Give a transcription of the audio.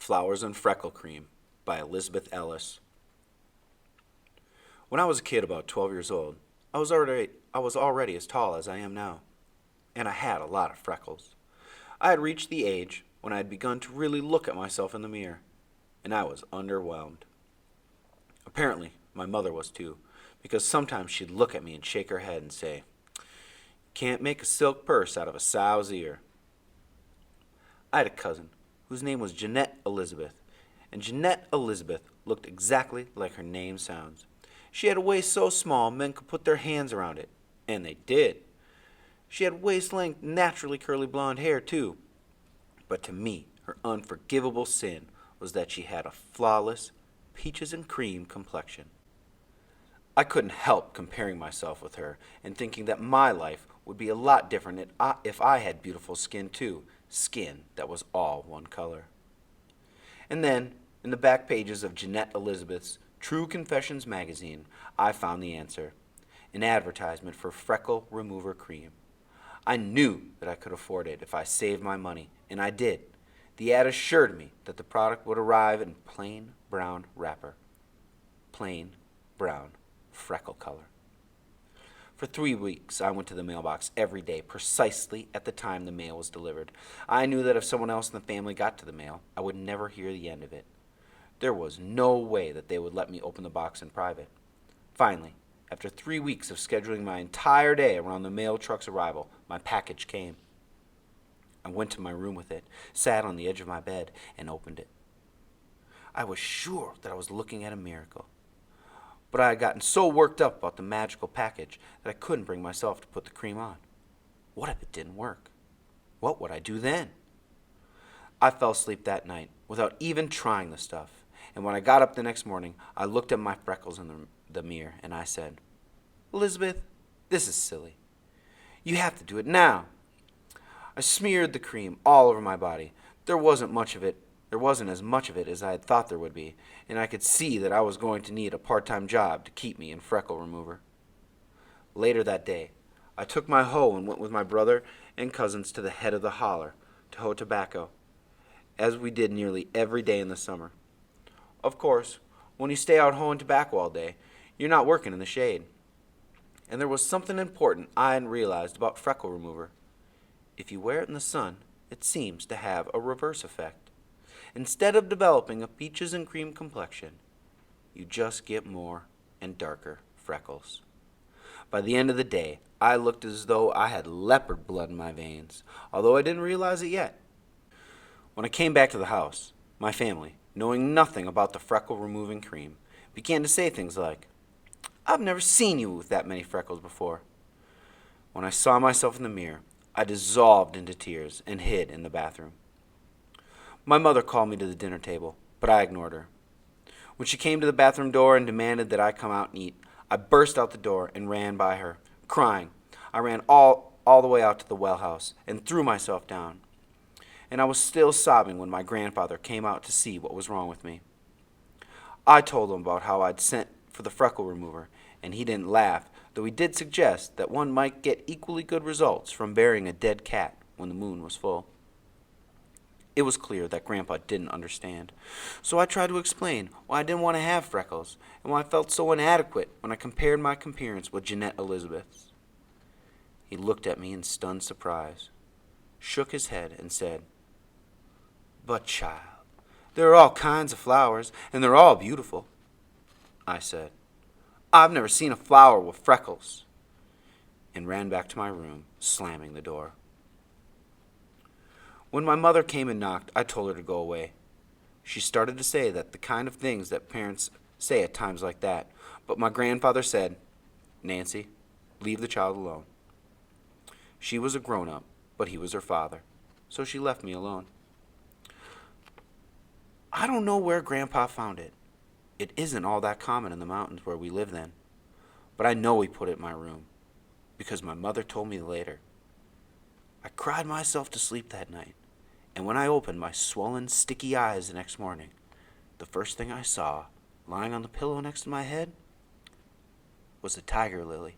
Flowers and Freckle Cream by Elizabeth Ellis. When I was a kid about 12 years old, I was already as tall as I am now, and I had a lot of freckles. I had reached the age when I had begun to really look at myself in the mirror, and I was underwhelmed. Apparently, my mother was too, because sometimes she'd look at me and shake her head and say, "Can't make a silk purse out of a sow's ear." I had a cousin whose name was Jeanette Elizabeth, and Jeanette Elizabeth looked exactly like her name sounds. She had a waist so small men could put their hands around it, and they did. She had waist-length, naturally curly blonde hair, too. But to me, her unforgivable sin was that she had a flawless, peaches and cream complexion. I couldn't help comparing myself with her and thinking that my life would be a lot different if I had beautiful skin, too. Skin that was all one color. And then, in the back pages of Jeanette Elizabeth's True Confessions magazine, I found the answer. An advertisement for Freckle Remover Cream. I knew that I could afford it if I saved my money, and I did. The ad assured me that the product would arrive in plain brown wrapper. Plain brown freckle color. For 3 weeks, I went to the mailbox every day, precisely at the time the mail was delivered. I knew that if someone else in the family got to the mail, I would never hear the end of it. There was no way that they would let me open the box in private. Finally, after 3 weeks of scheduling my entire day around the mail truck's arrival, my package came. I went to my room with it, sat on the edge of my bed, and opened it. I was sure that I was looking at a miracle. But I had gotten so worked up about the magical package that I couldn't bring myself to put the cream on. What if it didn't work? What would I do then? I fell asleep that night without even trying the stuff, and when I got up the next morning, I looked at my freckles in the mirror and I said, "Elizabeth, this is silly. You have to do it now." I smeared the cream all over my body. There wasn't as much of it as I had thought there would be, and I could see that I was going to need a part-time job to keep me in freckle remover. Later that day, I took my hoe and went with my brother and cousins to the head of the holler to hoe tobacco, as we did nearly every day in the summer. Of course, when you stay out hoeing tobacco all day, you're not working in the shade. And there was something important I hadn't realized about freckle remover. If you wear it in the sun, it seems to have a reverse effect. Instead of developing a peaches and cream complexion, you just get more and darker freckles. By the end of the day, I looked as though I had leopard blood in my veins, although I didn't realize it yet. When I came back to the house, my family, knowing nothing about the freckle removing cream, began to say things like, "I've never seen you with that many freckles before." When I saw myself in the mirror, I dissolved into tears and hid in the bathroom. My mother called me to the dinner table, but I ignored her. When she came to the bathroom door and demanded that I come out and eat, I burst out the door and ran by her, crying. I ran all the way out to the well house and threw myself down. And I was still sobbing when my grandfather came out to see what was wrong with me. I told him about how I'd sent for the freckle remover, and he didn't laugh, though he did suggest that one might get equally good results from burying a dead cat when the moon was full. It was clear that Grandpa didn't understand, so I tried to explain why I didn't want to have freckles and why I felt so inadequate when I compared my appearance with Jeanette Elizabeth's. He looked at me in stunned surprise, shook his head, and said, "But, child, there are all kinds of flowers, and they're all beautiful." I said, "I've never seen a flower with freckles," and ran back to my room, slamming the door. When my mother came and knocked, I told her to go away. She started to say that the kind of things that parents say at times like that, but my grandfather said, "Nancy, leave the child alone." She was a grown-up, but he was her father, so she left me alone. I don't know where Grandpa found it. It isn't all that common in the mountains where we live then, but I know he put it in my room, because my mother told me later. I cried myself to sleep that night, and when I opened my swollen, sticky eyes the next morning, the first thing I saw, lying on the pillow next to my head, was a tiger lily.